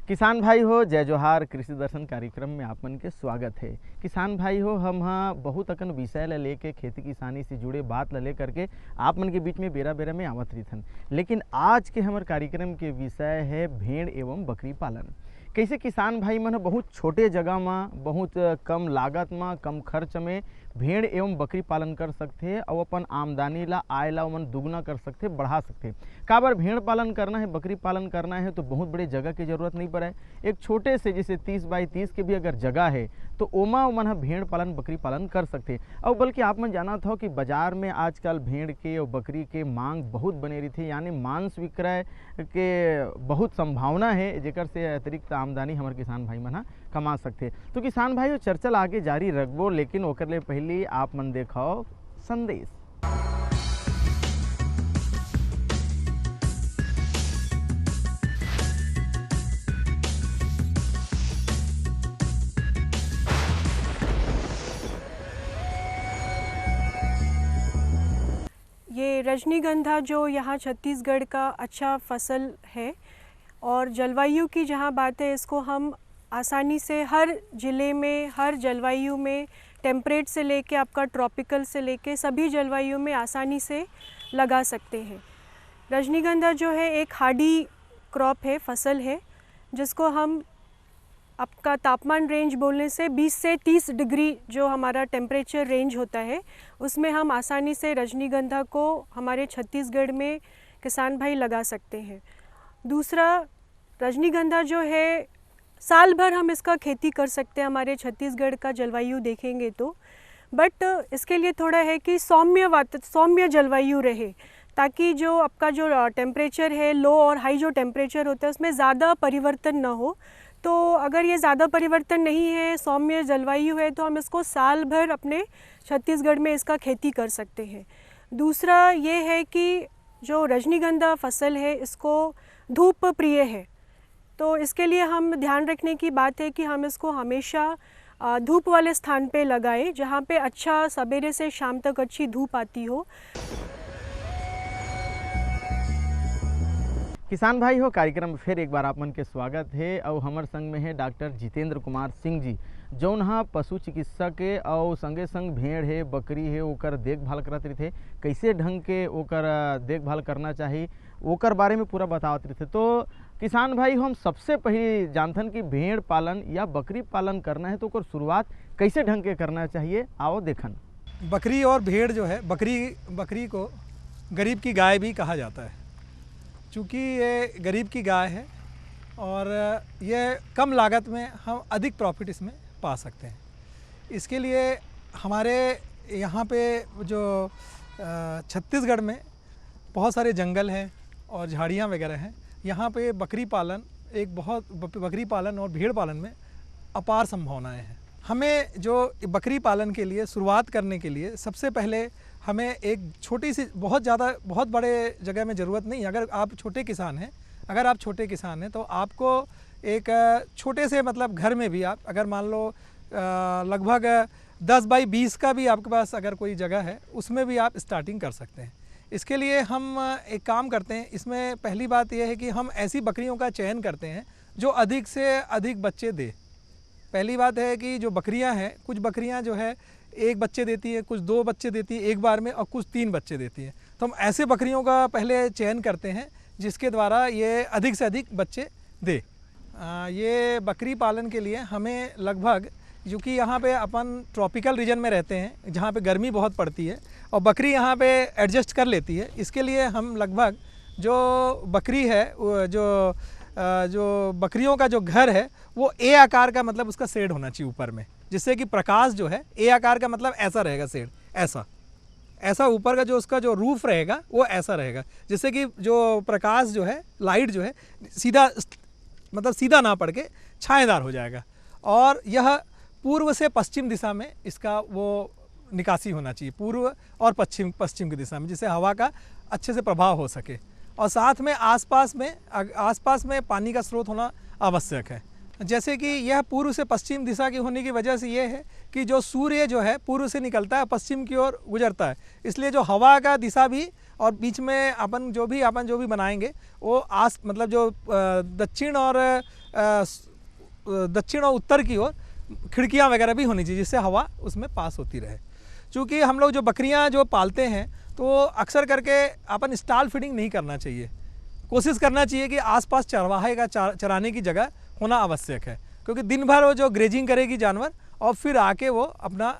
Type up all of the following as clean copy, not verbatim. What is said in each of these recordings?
किसान भाई हो, जय जोहार। कृषि दर्शन कार्यक्रम में आप मन के स्वागत है। किसान भाई हो, हम हाँ बहुत अकन विषय ला लेके खेती किसानी से जुड़े बात ला ले करके आप मन के बीच में बेरा बेरा में आवत रही। लेकिन आज के हमारे कार्यक्रम के विषय है भेड़ एवं बकरी पालन। कैसे किसान भाई मन बहुत छोटे जगह में, बहुत कम लागत में, कम खर्च में भेड़ एवं बकरी पालन कर सकते और अपन आमदनी ला, आय ला मन दुगना कर सकते, बढ़ा सकते। काबर भेड़ पालन करना है, बकरी पालन करना है तो बहुत बड़े जगह की जरूरत नहीं पड़े। एक छोटे से जैसे 30 बाई 30 के भी अगर जगह है तो ओमा मन भेड़ पालन बकरी पालन कर सकते। और बल्कि आप मन जाना था कि बाजार में आजकल भेड़ के और बकरी के मांग बहुत बने रही थी, यानी मांस विक्रय के बहुत संभावना है, जेकर से अतिरिक्त आमदनी हमारे किसान भाई मन कमा सकते। तो किसान भाई चर्चा आगे जारी रखबो, लेकिन ओकर ले पहले आप मन देखाओ संदेश। ये रजनीगंधा जो यहाँ छत्तीसगढ़ का अच्छा फसल है, और जलवायु की जहाँ बात है, इसको हम आसानी से हर ज़िले में, हर जलवायु में, टेम्परेट से लेके आपका ट्रॉपिकल से लेके सभी जलवायु में आसानी से लगा सकते हैं। रजनीगंधा जो है एक हार्डी क्रॉप है, फसल है, जिसको हम आपका तापमान रेंज बोलने से 20 से 30 डिग्री जो हमारा टेम्परेचर रेंज होता है, उसमें हम आसानी से रजनीगंधा को हमारे छत्तीसगढ़ में किसान भाई लगा सकते हैं। दूसरा, रजनीगंधा जो है साल भर हम इसका खेती कर सकते हैं हमारे छत्तीसगढ़ का जलवायु देखेंगे तो। बट इसके लिए थोड़ा है कि सौम्य जलवायु रहे, ताकि जो आपका जो टेम्परेचर है, लो और हाई जो टेम्परेचर होता है, उसमें ज़्यादा परिवर्तन ना हो। तो अगर ये ज़्यादा परिवर्तन नहीं है, सौम्य जलवायु है, तो हम इसको साल भर अपने छत्तीसगढ़ में इसका खेती कर सकते हैं। दूसरा ये है कि जो रजनीगंधा फसल है, इसको धूप प्रिय है, तो इसके लिए हम ध्यान रखने की बात है कि हम इसको हमेशा धूप वाले स्थान पे लगाएं, जहाँ पे अच्छा सवेरे से शाम तक अच्छी धूप आती हो। किसान भाई हो, कार्यक्रम में फिर एक बार आप मन के स्वागत है। और हमारे संग में है डॉक्टर जितेंद्र कुमार सिंह जी, जौन हाँ पशु चिकित्सक है और संगे संग भेड़ है, बकरी है, ओकर देखभाल करत रहे। कैसे ढंग के ओकर देखभाल करना चाहिए ओकर बारे में पूरा बतावत रहे। तो किसान भाई, हम सबसे पहले जानथन कि भेड़ पालन या बकरी पालन करना है तो ओकर शुरुआत कैसे ढंग के करना चाहिए, आओ देखन। बकरी और भेड़ जो है, बकरी को गरीब की गाय भी कहा जाता है, चूँकि ये गरीब की गाय है और ये कम लागत में हम अधिक प्रॉफिट इसमें पा सकते हैं। इसके लिए हमारे यहाँ पे जो छत्तीसगढ़ में बहुत सारे जंगल हैं और झाड़ियाँ वगैरह हैं। यहाँ पे बकरी पालन और भेड़ पालन में अपार संभावनाएं हैं। हमें जो बकरी पालन के लिए शुरुआत करने के लिए सबसे पहले हमें एक छोटी सी, बहुत बड़े जगह में ज़रूरत नहीं। अगर आप छोटे किसान हैं तो आपको एक छोटे से मतलब घर में भी आप अगर मान लो लगभग 10 बाई 20 का भी आपके पास अगर कोई जगह है, उसमें भी आप स्टार्टिंग कर सकते हैं। इसके लिए हम एक काम करते हैं। इसमें पहली बात यह है कि हम ऐसी बकरियों का चयन करते हैं जो अधिक से अधिक बच्चे दे। पहली बात है कि जो बकरियां हैं, कुछ बकरियां जो है एक बच्चे देती है, कुछ 2 बच्चे देती है एक बार में, और कुछ 3 बच्चे देती है। तो हम ऐसे बकरियों का पहले चयन करते हैं जिसके द्वारा ये अधिक से अधिक बच्चे दे। ये बकरी पालन के लिए हमें लगभग, क्योंकि यहाँ पे अपन ट्रॉपिकल रीजन में रहते हैं जहाँ पे गर्मी बहुत पड़ती है और बकरी यहाँ पे एडजस्ट कर लेती है, इसके लिए हम लगभग जो बकरी है, जो बकरियों का जो घर है वो ए आकार का, मतलब उसका शेड होना चाहिए ऊपर में, जिससे कि प्रकाश जो है ए आकार का मतलब ऐसा रहेगा, शेड ऐसा ऊपर का जो उसका जो रूफ रहेगा वो ऐसा रहेगा, जिससे कि जो प्रकाश जो है, लाइट जो है सीधा ना पड़ के छाएदार हो जाएगा। और यह पूर्व से पश्चिम दिशा में इसका वो निकासी होना चाहिए, पूर्व और पश्चिम की दिशा में, जिससे हवा का अच्छे से प्रभाव हो सके। और साथ में आसपास में पानी का स्रोत होना आवश्यक है। जैसे कि यह पूर्व से पश्चिम दिशा की होने की वजह से ये है कि जो सूर्य जो है पूर्व से निकलता है, पश्चिम की ओर गुजरता है, इसलिए जो हवा का दिशा भी और बीच में अपन जो भी बनाएंगे वो मतलब जो दक्षिण और उत्तर की ओर खिड़कियाँ वगैरह भी होनी चाहिए, जिससे हवा उसमें पास होती रहे। चूँकि हम लोग जो बकरियाँ जो पालते हैं तो अक्सर करके अपन स्टॉल फीडिंग नहीं करना चाहिए। कोशिश करना चाहिए कि आसपास चरवाहे का चराने की जगह होना आवश्यक है, क्योंकि दिन भर वो जो ग्रेजिंग करेगी जानवर और फिर आके वो अपना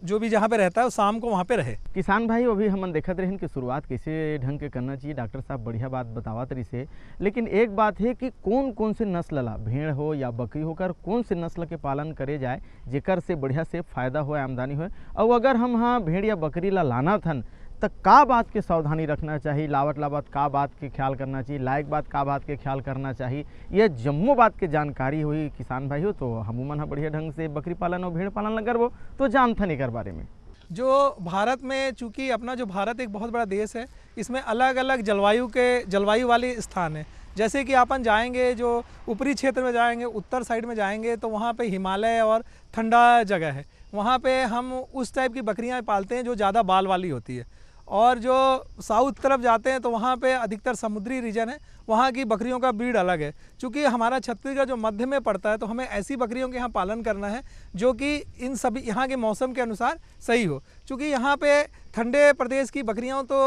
जो भी जहाँ पे रहता है वो शाम को वहाँ पे रहे। किसान भाई अभी हमन देखत रहे कि शुरुआत कैसे ढंग के करना चाहिए। डॉक्टर साहब बढ़िया बात बतावत रही से, लेकिन एक बात है कि कौन कौन से नस्ल ला, भेड़ हो या बकरी होकर कौन से नस्ल के पालन करे जाए जेकर से बढ़िया से फायदा हो, आमदनी हो। और अगर हम हाँ भेड़ या बकरी ला लाना थन तो का बात के सावधानी रखना चाहिए, लावत का बात के ख्याल करना चाहिए, लायक बात का बात के ख्याल करना चाहिए, यह जम्मो बात के जानकारी हुई किसान भाई हो तो हम मन बढ़िया ढंग से बकरी पालन और भेड़ पालन लग करबो तो जानथन एक बारे में। जो भारत में, चूँकि अपना जो भारत एक बहुत बड़ा देश है, इसमें अलग अलग जलवायु वाले स्थान है। जैसे कि अपन जाएंगे जो ऊपरी क्षेत्र में जाएंगे, उत्तर साइड में जाएंगे तो वहाँ पे हिमालय और ठंडा जगह है, वहाँ पे हम उस टाइप की बकरियाँ पालते हैं जो ज़्यादा बाल वाली होती है। और जो साउथ तरफ जाते हैं तो वहाँ पे अधिकतर समुद्री रीजन है, वहाँ की बकरियों का ब्रीड अलग है। चूँकि हमारा छत्तीसगढ़ जो मध्य में पड़ता है तो हमें ऐसी बकरियों के यहाँ पालन करना है जो कि इन सभी यहाँ के मौसम के अनुसार सही हो। चूँकि यहाँ पे ठंडे प्रदेश की बकरियाँ तो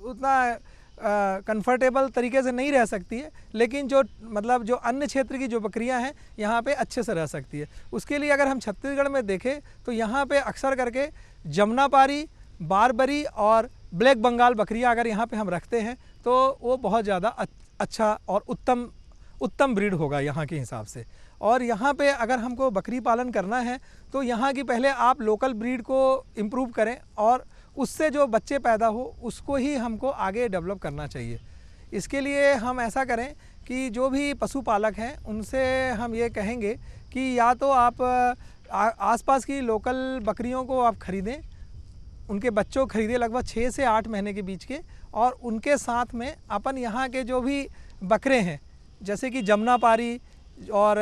उतना कंफर्टेबल तरीके से नहीं रह सकती है, लेकिन जो मतलब जो अन्य क्षेत्र की जो बकरियां हैं यहाँ पे अच्छे से रह सकती है। उसके लिए अगर हम छत्तीसगढ़ में देखें तो यहाँ पे अक्सर करके जमुनापारी, बारबरी और ब्लैक बंगाल बकरियां अगर यहाँ पे हम रखते हैं तो वो बहुत ज़्यादा अच्छा और उत्तम ब्रीड होगा यहाँ के हिसाब से। और यहाँ पे अगर हमको बकरी पालन करना है तो यहाँ की पहले आप लोकल ब्रीड को इम्प्रूव करें और उससे जो बच्चे पैदा हो उसको ही हमको आगे डेवलप करना चाहिए। इसके लिए हम ऐसा करें कि जो भी पशुपालक हैं उनसे हम ये कहेंगे कि या तो आप आसपास की लोकल बकरियों को आप ख़रीदें, उनके बच्चों खरीदे लगभग 6 से 8 महीने के बीच के, और उनके साथ में अपन यहाँ के जो भी बकरे हैं जैसे कि जमुनापारी और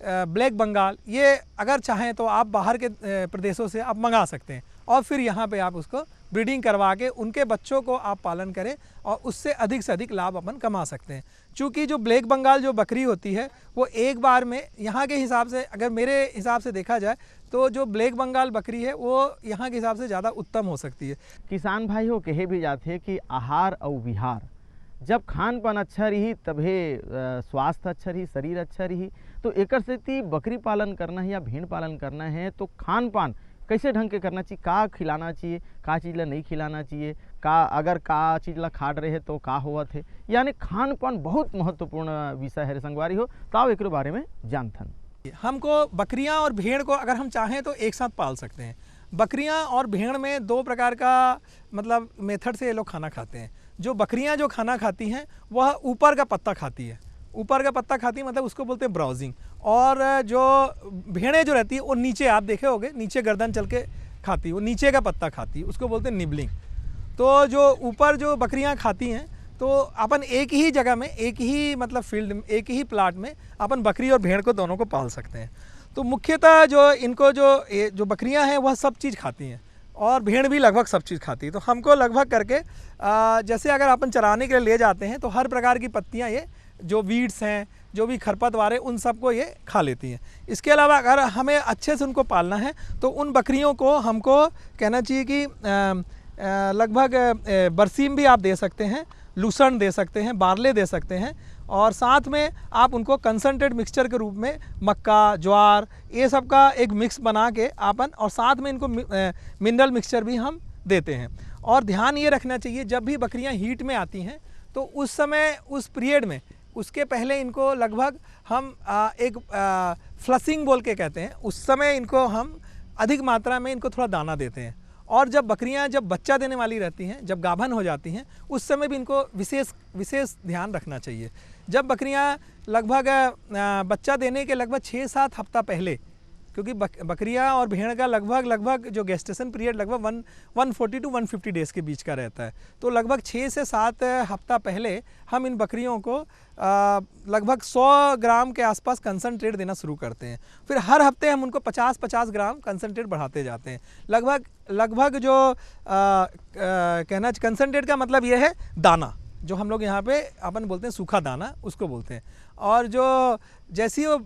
ब्लैक बंगाल, ये अगर चाहें तो आप बाहर के प्रदेशों से आप मंगा सकते हैं और फिर यहाँ पे आप उसको ब्रीडिंग करवा के उनके बच्चों को आप पालन करें और उससे अधिक से अधिक लाभ अपन कमा सकते हैं। चूँकि जो ब्लैक बंगाल जो बकरी होती है वो एक बार में यहाँ के हिसाब से, अगर मेरे हिसाब से देखा जाए तो जो ब्लैक बंगाल बकरी है वो यहाँ के हिसाब से ज़्यादा उत्तम हो सकती है। किसान भाई हो कहे भी जाते हैं कि आहार और विहार, जब खान पान अच्छा रही तभे स्वास्थ्य अच्छा रही, शरीर अच्छा रही। तो एक स्थिति बकरी पालन करना है या भेड़ पालन करना है तो खान पान कैसे ढंग के करना चाहिए, का खिलाना चाहिए, का चीज़ ला नहीं खिलाना चाहिए, का अगर का चीज़ ला खाड़ रहे तो का होवत है, यानी खान पान बहुत महत्वपूर्ण विषय है संगवारी हो। तो आओ एक बारे में जानथन। हमको बकरियां और भेड़ को अगर हम चाहें तो एक साथ पाल सकते हैं। बकरियां और भेड़ में 2 प्रकार का मतलब मेथड से ये लोग खाना खाते हैं। जो बकरियां जो खाना खाती हैं वह ऊपर का पत्ता खाती है, ऊपर का पत्ता खाती है मतलब उसको बोलते हैं ब्राउजिंग। और जो भेड़ें जो रहती है वो नीचे, आप देखे होंगे नीचे गर्दन चल के खाती है, वो नीचे का पत्ता खाती है, उसको बोलते हैं निबलिंग। तो जो ऊपर जो बकरियां खाती हैं तो अपन एक ही जगह में, एक ही मतलब फील्ड में, एक ही प्लाट में अपन बकरी और भेड़ को दोनों को पाल सकते हैं। तो मुख्यतः जो इनको जो बकरियां हैं वह सब चीज़ खाती हैं और भेड़ भी लगभग सब चीज़ खाती है। तो हमको लगभग करके जैसे अगर अपन चराने के लिए ले जाते हैं तो हर प्रकार की पत्तियां, ये जो वीड्स हैं, जो भी खरपतवार है, उन सबको ये खा लेती हैं। इसके अलावा अगर हमें अच्छे से उनको पालना है तो उन बकरियों को हमको कहना चाहिए कि लगभग बरसीम भी आप दे सकते हैं, लूसर्न दे सकते हैं, बार्ले दे सकते हैं, और साथ में आप उनको कंसनट्रेट मिक्सचर के रूप में मक्का, ज्वार, ये सब का एक मिक्स बना के आपन, और साथ में इनको मिनरल मिक्सचर भी हम देते हैं। और ध्यान ये रखना चाहिए जब भी बकरियां हीट में आती हैं तो उस समय, उस पीरियड में, उसके पहले इनको लगभग हम एक फ्लशिंग बोल के कहते हैं, उस समय इनको हम अधिक मात्रा में इनको थोड़ा दाना देते हैं। और जब बकरियां जब बच्चा देने वाली रहती हैं, जब गाभन हो जाती हैं, उस समय भी इनको विशेष ध्यान रखना चाहिए। जब बकरियां लगभग बच्चा देने के लगभग 6-7 हफ्ता पहले क्योंकि बकरियां और भेड़ का लगभग जो गेस्टेशन पीरियड लगभग 140 टू 150 डेज़ के बीच का रहता है। तो लगभग 6 से 7 हफ्ता पहले हम इन बकरियों को लगभग 100 ग्राम के आसपास कंसनट्रेट देना शुरू करते हैं। फिर हर हफ्ते हम उनको 50-50 ग्राम कंसनट्रेट बढ़ाते जाते हैं। लगभग जो कहना कंसनट्रेट का मतलब ये है दाना, जो हम लोग यहाँ पे अपन बोलते हैं सूखा दाना, उसको बोलते हैं। और जो जैसी वो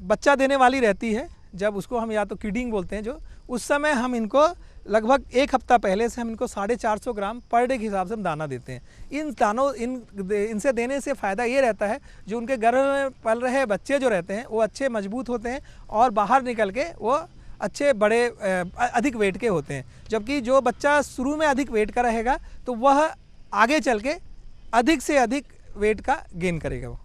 बच्चा देने वाली रहती है, जब उसको हम या तो किडिंग बोलते हैं, जो उस समय हम इनको लगभग 1 हफ्ता पहले से हम इनको 450 ग्राम पर डे के हिसाब से हम दाना देते हैं। इनसे देने से फ़ायदा ये रहता है, जो उनके गर्भ में पल रहे बच्चे जो रहते हैं वो अच्छे मजबूत होते हैं और बाहर निकल के वो अच्छे बड़े अधिक वेट के होते हैं। जबकि जो बच्चा शुरू में अधिक वेट का रहेगा तो वह आगे चल के अधिक से अधिक वेट का गेन करेगा। वो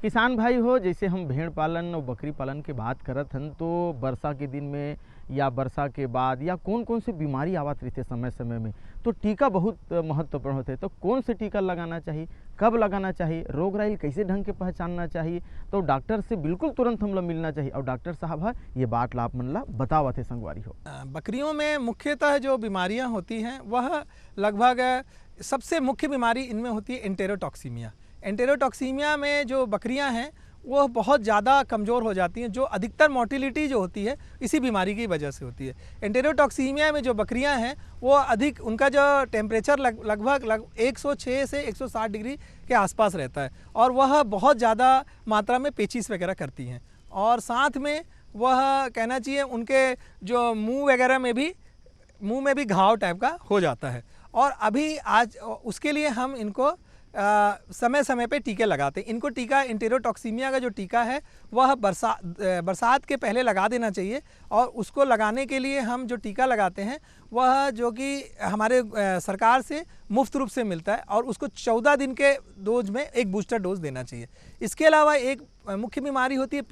किसान भाई हो, जैसे हम भेड़ पालन और बकरी पालन की बात करत हन, तो वर्षा के दिन में या वर्षा के बाद या कौन कौन सी बीमारी आवत रहती है समय समय में, तो टीका बहुत महत्वपूर्ण होते हैं। तो कौन से टीका लगाना चाहिए, कब लगाना चाहिए, रोग राई कैसे ढंग के पहचानना चाहिए, तो डॉक्टर से बिल्कुल तुरंत हम लोग मिलना चाहिए। और डॉक्टर साहब है ये बात ला आप मन ला बतावत है संगवारी हो। बकरियों में मुख्यतः जो बीमारियाँ होती हैं वह लगभग सबसे मुख्य बीमारी इनमें होती है एंटेरोटॉक्सीमिया। एंटेरोटॉक्सीमिया में जो बकरियां हैं वो बहुत ज़्यादा कमज़ोर हो जाती हैं, जो अधिकतर मोर्टिलिटी जो होती है इसी बीमारी की वजह से होती है। एंटेरोटॉक्सीमिया में जो बकरियां हैं वो अधिक, उनका जो टेम्परेचर लगभग 106 से 160 डिग्री के आसपास रहता है और वह बहुत ज़्यादा मात्रा में पेचिश वगैरह करती हैं। और साथ में वह कहना चाहिए उनके जो मुँह वगैरह में भी घाव टाइप का हो जाता है। और अभी आज उसके लिए हम इनको समय समय पे टीके लगाते हैं। इनको टीका एंटेरोटॉक्सीमिया का जो टीका है वह बरसात के पहले लगा देना चाहिए। और उसको लगाने के लिए हम जो टीका लगाते हैं वह जो कि हमारे सरकार से मुफ्त रूप से मिलता है और उसको 14 दिन के डोज में एक बूस्टर डोज देना चाहिए। इसके अलावा एक मुख्य बीमारी होती है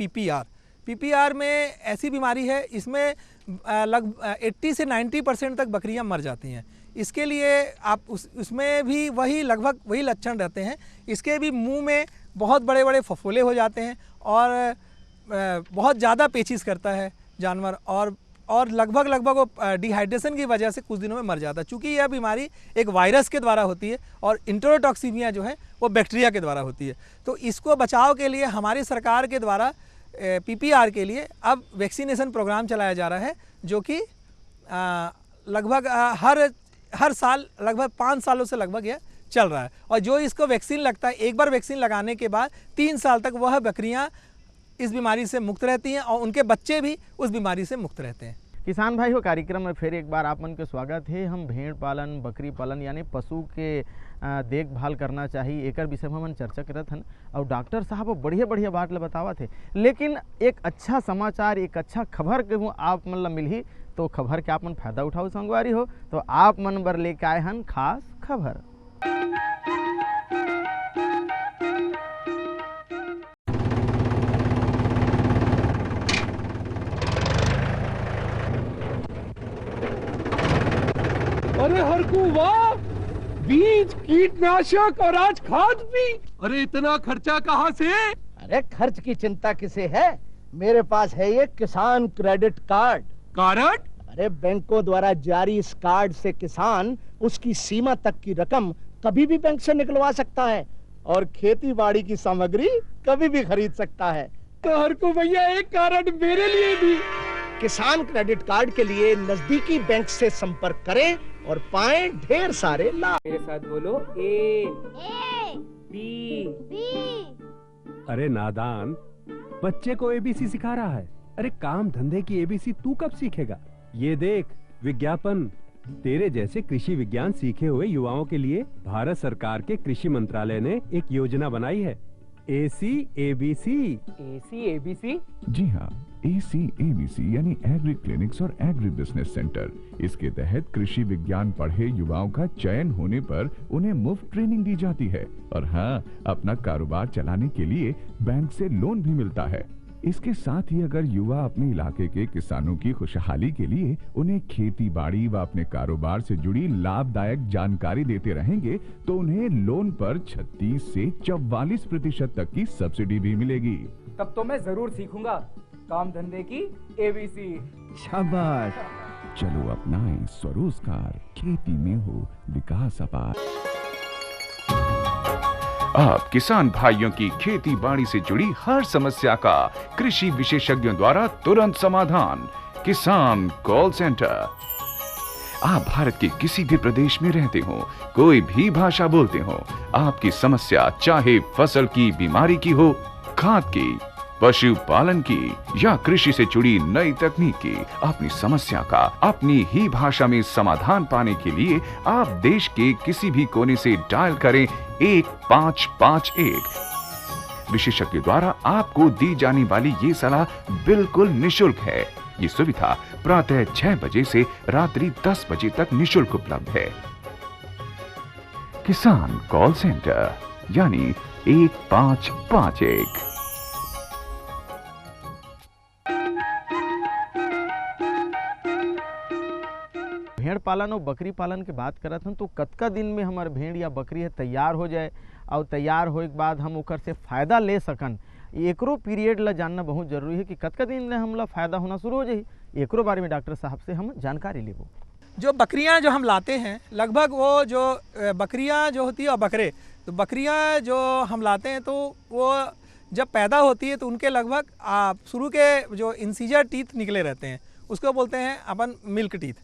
पीपीआर में ऐसी बीमारी है, इसमें लगभग 80 से 90% तक बकरियां मर जाती हैं। इसके लिए आप उसमें भी लगभग वही लक्षण रहते हैं। इसके भी मुंह में बहुत बड़े बड़े फफोले हो जाते हैं और बहुत ज़्यादा पेचिश करता है जानवर और लगभग वो डिहाइड्रेशन की वजह से कुछ दिनों में मर जाता है। चूँकि यह बीमारी एक वायरस के द्वारा होती है और एंटेरोटॉक्सीमिया जो है वो बैक्टीरिया के द्वारा होती है। तो इसको बचाव के लिए हमारी सरकार के द्वारा पीपीआर के लिए अब वैक्सीनेशन प्रोग्राम चलाया जा रहा है, जो कि लगभग हर साल लगभग 5 सालों से लगभग यह चल रहा है। और जो इसको वैक्सीन लगता है, एक बार वैक्सीन लगाने के बाद 3 साल तक वह बकरियां इस बीमारी से मुक्त रहती हैं और उनके बच्चे भी उस बीमारी से मुक्त रहते हैं। किसान भाई हो, कार्यक्रम में फिर एक बार आप मन के स्वागत है। हम भेड़ पालन, बकरी पालन यानी पशु के देखभाल करना चाहिए, एक विषय में हम चर्चा करत हन और डॉक्टर साहब बढ़िया बढ़िया बात ला बतावा थे। लेकिन एक अच्छा समाचार, एक अच्छा खबर के आप मन ला मिलही, तो खबर के आप मन फायदा उठाओ संगवारी हो, तो आप मन बर लेके आए हन खास खबर। अरे हरकू वाह, बीज, कीटनाशक और आज खाद भी। अरे इतना खर्चा कहाँ से? अरे खर्च की चिंता किसे है, मेरे पास है ये किसान क्रेडिट कार्ड। कार्ड? अरे बैंकों द्वारा जारी इस कार्ड से किसान उसकी सीमा तक की रकम कभी भी बैंक से निकलवा सकता है और खेती बाड़ी की सामग्री कभी भी खरीद सकता है। तो हरकू भैया एक कार्ड मेरे लिए भी। किसान क्रेडिट कार्ड के लिए नजदीकी बैंक से संपर्क करें और पाएं ढेर सारे लाभ। मेरे साथ बोलो ए बी। अरे नादान, बच्चे को एबीसी सिखा रहा है। अरे काम धंधे की एबीसी तू कब सीखेगा? ये देख विज्ञापन, तेरे जैसे कृषि विज्ञान सीखे हुए युवाओं के लिए भारत सरकार के कृषि मंत्रालय ने एक योजना बनाई है, ACABC। ACABC? जी हाँ, ACABC यानी एग्री क्लिनिक्स और एग्री बिजनेस सेंटर। इसके तहत कृषि विज्ञान पढ़े युवाओं का चयन होने पर उन्हें मुफ्त ट्रेनिंग दी जाती है और हाँ, अपना कारोबार चलाने के लिए बैंक से लोन भी मिलता है। इसके साथ ही अगर युवा अपने इलाके के किसानों की खुशहाली के लिए उन्हें खेती बाड़ी व अपने कारोबार से जुड़ी लाभदायक जानकारी देते रहेंगे तो उन्हें लोन पर 36 से 44% तक की सब्सिडी भी मिलेगी। तब तो मैं जरूर सीखूंगा। काम धंधे की एबीसी। शाबाश। चलो अपनाएं स्वरोजगार, खेती में हो विकास अपार। आप किसान भाइयों की खेती बाड़ी से जुड़ी हर समस्या का कृषि विशेषज्ञों द्वारा तुरंत समाधान। किसान कॉल सेंटर। आप भारत के किसी भी प्रदेश में रहते हो, कोई भी भाषा बोलते हो, आपकी समस्या चाहे फसल की बीमारी की हो, खाद की, पशुपालन की या कृषि से जुड़ी नई तकनीक की, अपनी समस्या का अपनी ही भाषा में समाधान पाने के लिए आप देश के किसी भी कोने से डायल करें 1551। विशेषज्ञ द्वारा आपको दी जाने वाली ये सलाह बिल्कुल निशुल्क है। ये सुविधा प्रातः 6 बजे से रात्रि 10 बजे तक निशुल्क उपलब्ध है। किसान कॉल सेंटर यानी 1551। भेड़ पालन और बकरी पालन के बात करत हन तो कतका दिन में हमार भेड़ या बकरी है तैयार हो जाए और तैयार होए के बाद हम ओकर से फ़ायदा ले सकन, एकरो पीरियड ला जानना बहुत जरूरी है कि कतका दिन में हमला फ़ायदा होना शुरू हो जाए। एकरो बारे में डॉक्टर साहब से हम जानकारी लेबो। जो बकरियां जो हम लाते हैं, लगभग वो जो बकरियां जो होती है और बकरे, तो बकरियां जो हम लाते हैं तो वो जब पैदा होती है तो उनके लगभग शुरू के जो इंसीजर टीथ निकले रहते हैं, उसको बोलते हैं अपन मिल्क टीथ।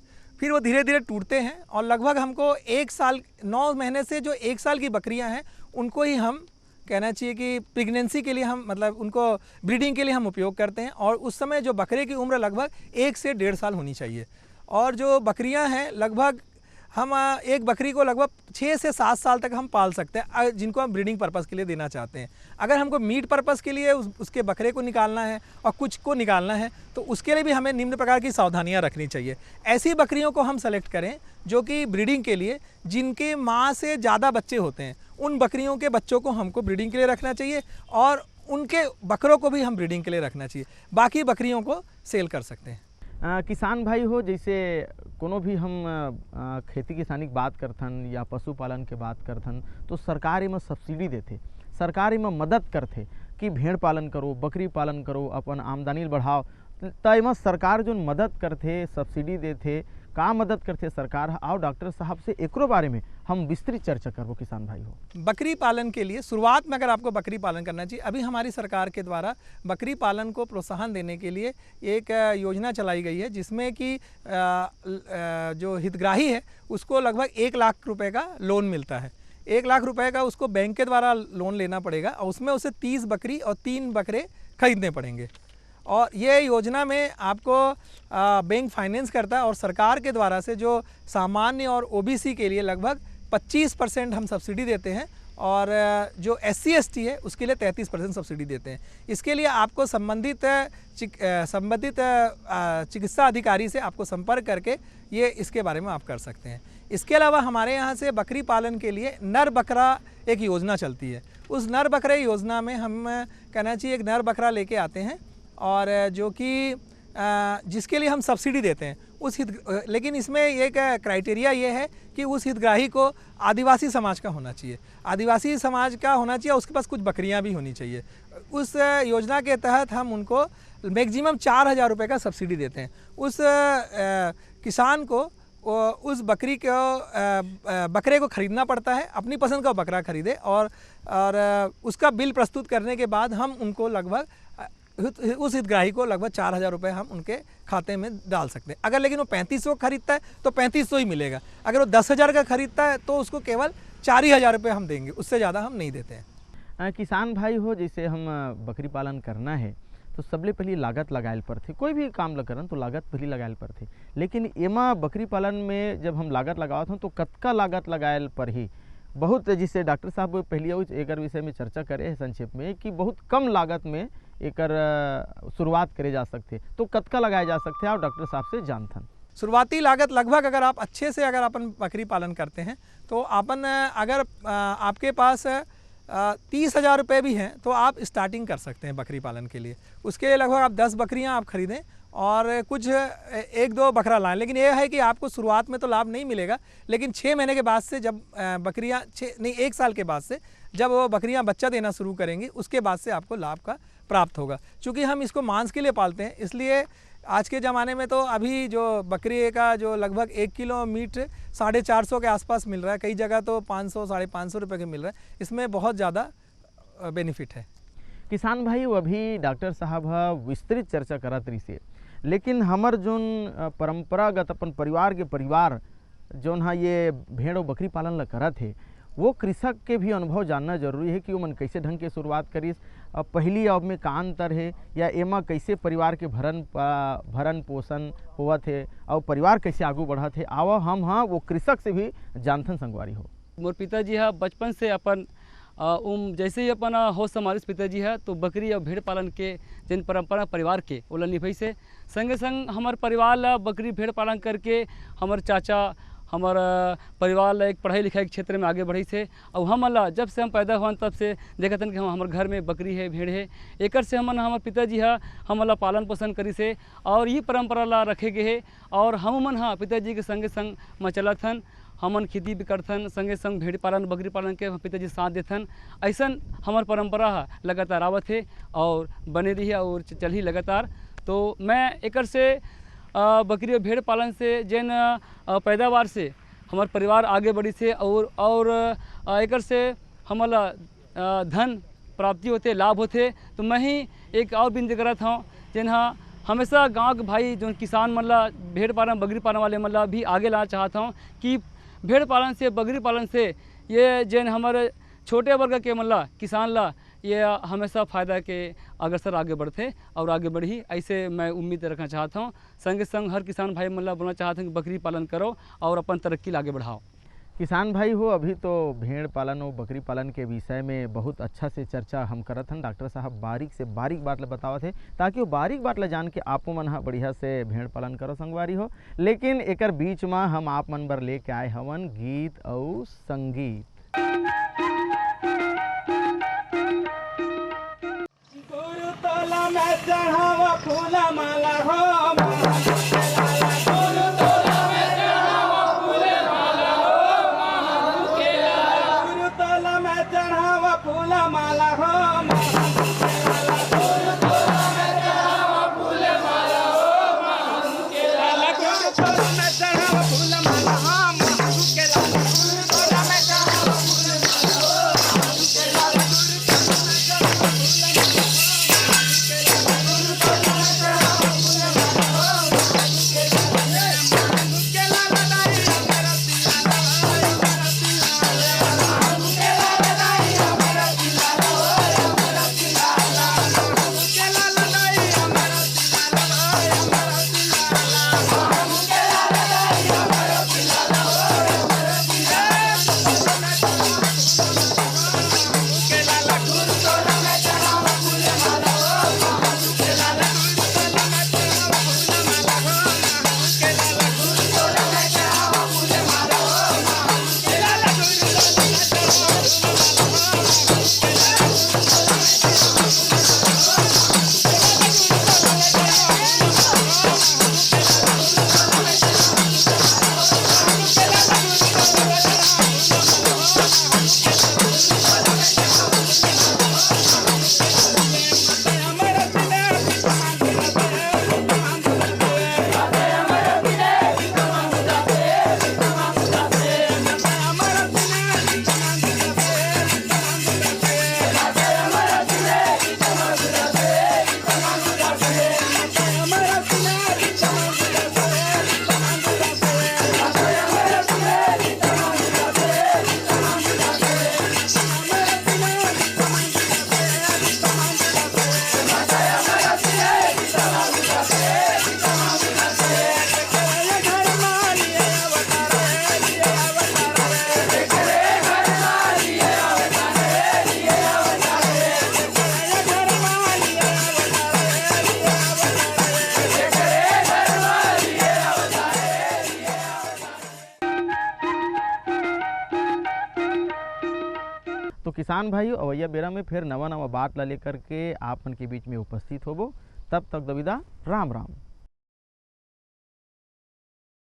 फिर वो धीरे धीरे टूटते हैं और लगभग हमको 1 साल 9 महीने से जो 1 साल की बकरियां हैं उनको ही हम कहना चाहिए कि प्रेगनेंसी के लिए हम मतलब उनको ब्रीडिंग के लिए हम उपयोग करते हैं। और उस समय जो बकरे की उम्र लगभग 1 से 1.5 साल होनी चाहिए। और जो बकरियां हैं लगभग हम एक बकरी को लगभग 6 से 7 साल तक हम पाल सकते हैं, जिनको हम ब्रीडिंग पर्पज़ के लिए देना चाहते हैं। अगर हमको मीट पर्पज़ के लिए उसके बकरे को निकालना है और कुछ को निकालना है तो उसके लिए भी हमें निम्न प्रकार की सावधानियां रखनी चाहिए। ऐसी बकरियों को हम सेलेक्ट करें जो कि ब्रीडिंग के लिए, जिनके माँ से ज़्यादा बच्चे होते हैं, उन बकरियों के बच्चों को हमको ब्रीडिंग के लिए रखना चाहिए और उनके बकरों को भी हम ब्रीडिंग के लिए रखना चाहिए। बाकी बकरियों को सेल कर सकते हैं। किसान भाई हो, जैसे कोनो भी हम खेती किसानी की बात करथन या पशुपालन के बात करथन तो सरकार इमें सब्सिडी देते, सरकार इमें मदद करते कि भेड़ पालन करो, बकरी पालन करो, अपन आमदनी बढ़ाओ। तो इमें सरकार जो मदद करते, सब्सिडी देते, का मदद करते सरकार। आओ डॉक्टर साहब से एकरो बारे में हम विस्तृत चर्चा करबो। किसान भाई हो, बकरी पालन के लिए शुरुआत में अगर आपको बकरी पालन करना चाहिए, अभी हमारी सरकार के द्वारा बकरी पालन को प्रोत्साहन देने के लिए एक योजना चलाई गई है, जिसमें कि जो हितग्राही है उसको लगभग 1 लाख रुपए का लोन मिलता है। 1 लाख रुपए का उसको बैंक के द्वारा लोन लेना पड़ेगा और उसमें उसे 30 बकरी और 3 बकरे खरीदने पड़ेंगे। और ये योजना में आपको बैंक फाइनेंस करता है और सरकार के द्वारा से जो सामान्य और ओबीसी के लिए लगभग 25% हम सब्सिडी देते हैं और जो SC ST है उसके लिए 33% सब्सिडी देते हैं। इसके लिए आपको संबंधित चिकित्सा अधिकारी से आपको संपर्क करके ये इसके बारे में आप कर सकते हैं। इसके अलावा हमारे यहाँ से बकरी पालन के लिए नर बकरा एक योजना चलती है। उस नर बकरे योजना में हम कहना चाहिए एक नर बकरा लेके आते हैं और जो कि जिसके लिए हम सब्सिडी देते हैं लेकिन इसमें एक क्राइटेरिया ये है कि उस हितग्राही को आदिवासी समाज का होना चाहिए, आदिवासी समाज का होना चाहिए, उसके पास कुछ बकरियां भी होनी चाहिए। उस योजना के तहत हम उनको मैक्सिमम 4,000 रुपये का सब्सिडी देते हैं। उस किसान को उस बकरे को ख़रीदना पड़ता है, अपनी पसंद का बकरा खरीदे और उसका बिल प्रस्तुत करने के बाद हम उनको लगभग उस हितग्राही को लगभग 4,000 रुपये हम उनके खाते में डाल सकते हैं। अगर लेकिन वो 3500 खरीदता है तो 3500 ही मिलेगा। अगर वो 10,000 का खरीदता है तो उसको केवल 4,000 रुपये हम देंगे, उससे ज़्यादा हम नहीं देते हैं। किसान भाई हो, जैसे हम बकरी पालन करना है तो सबले पहले लागत लगाएल पड़थे। कोई भी काम करन तो लागत पहले लगाएल पड़थे, लेकिन एमा बकरी पालन में जब हम लागत लगावत हूँ तो कतका लागत लगाएल पड़ही। बहुत जिससे डॉक्टर साहब पहले एक विषय में चर्चा करे है संक्षेप में कि बहुत कम लागत में एक शुरुआत करे जा सकते, तो कतका लगाए जा सकते हैं और डॉक्टर साहब से जानथन। शुरुआती लागत लगभग अगर आप अच्छे से अगर अपन बकरी पालन करते हैं तो अपन अगर आपके पास 30,000 रुपये भी हैं तो आप स्टार्टिंग कर सकते हैं बकरी पालन के लिए। उसके लिए लगभग आप 10 बकरियां आप खरीदें और कुछ 1-2 बकरा लाएं। लेकिन ये है कि आपको शुरुआत में तो लाभ नहीं मिलेगा, लेकिन 6 महीने के बाद से जब बकरियां 1 साल के बाद से जब वो बकरियां बच्चा देना शुरू करेंगी उसके बाद से आपको लाभ का प्राप्त होगा। क्योंकि हम इसको मांस के लिए पालते हैं, इसलिए आज के ज़माने में तो अभी जो बकरी का जो लगभग 1 किलो मीट 450 के आसपास मिल रहा है, कई जगह तो 500 550 रुपये के मिल रहा है। इसमें बहुत ज़्यादा बेनिफिट है। किसान भाई अभी डॉक्टर साहब ह विस्तृत चर्चा करत रही से, लेकिन हमर जोन परंपरागत अपन परिवार जोन हा ये भेड़ और बकरी पालन ला करत है, वो कृषक के भी अनुभव जानना जरूरी है कि वो मन कैसे ढंग के शुरुआत करिस, अब पहली अब में का अंतर है, या एमा कैसे परिवार के भरण पोषण होवत है और परिवार कैसे आगू बढ़त है। आवा हम हाँ वो कृषक से भी जानथन संगवारी हो। मोर पिताजी है बचपन से अपन जैसे ही अपन होश संभालिस पिताजी है तो बकरी और भेड़ पालन के जिन परंपरा परिवार के ओला निभाई से संगे संग हमार परिवार ला बकरी भेड़ पालन करके हमार चाचा हमार परिवार ला एक पढ़ाई लिखाई के क्षेत्र में आगे बढ़ी से। और हम ला जब से हम पैदा हुआ तब से देखतन कि हमारे घर में बकरी है भेड़ है, एक से हमन हमार पिताजी है हमला पालन पोषण करी से और ये परंपरा ला रखे गए है। और हम मन हाँ पिताजी के संगे संग में चलत हन, हमन खेती भी करथन, संगे संग भेड़ पालन बकरी पालन के पिताजी साथ देथन। ऐसा हमार परंपरा लगातार आवत है और बने रही और चल ही लगातार। तो मैं एक से बकरी और भेड़ पालन से जैन पैदावार से हमार परिवार आगे बढ़ी से और एक से हमारा धन प्राप्ति होते लाभ होते। तो मैं ही एक और बिंदु करत हूँ जिन हाँ हमेशा गांव के भाई जो किसान मन ला भेड़ पालन बकरी पालन वाले मन ला भी आगे लाना चाहता हूँ कि भेड़ पालन से बकरी पालन से ये जैन हमारे छोटे वर्ग के मन ला किसान ला ये हमेशा फ़ायदा के अग्रसर आगे बढ़ते और आगे बढ़ी, ऐसे मैं उम्मीद रखना चाहता हूँ। संगे संग हर किसान भाई मन ला बोलना चाहता हूँ कि बकरी पालन करो और अपन तरक्की आगे बढ़ाओ। किसान भाई हो अभी तो भेड़ पालन और बकरी पालन के विषय में बहुत अच्छा से चर्चा हम करत हन। डॉक्टर साहब बारीक से बारीक बात ला बतावत है ताकि वो बारीक बात ला जान के आपो मन हा बढ़िया से भेड़ पालन करो संगवारी हो। लेकिन एकर बीच में हम आप मन बर लेके आए हवन गीत और संगीत। तो किसान भाइयों अवैया बेरा में फिर नवा नवा बात ला लेकर के आप मन के बीच में उपस्थित होबो। तब तक दविदा राम राम।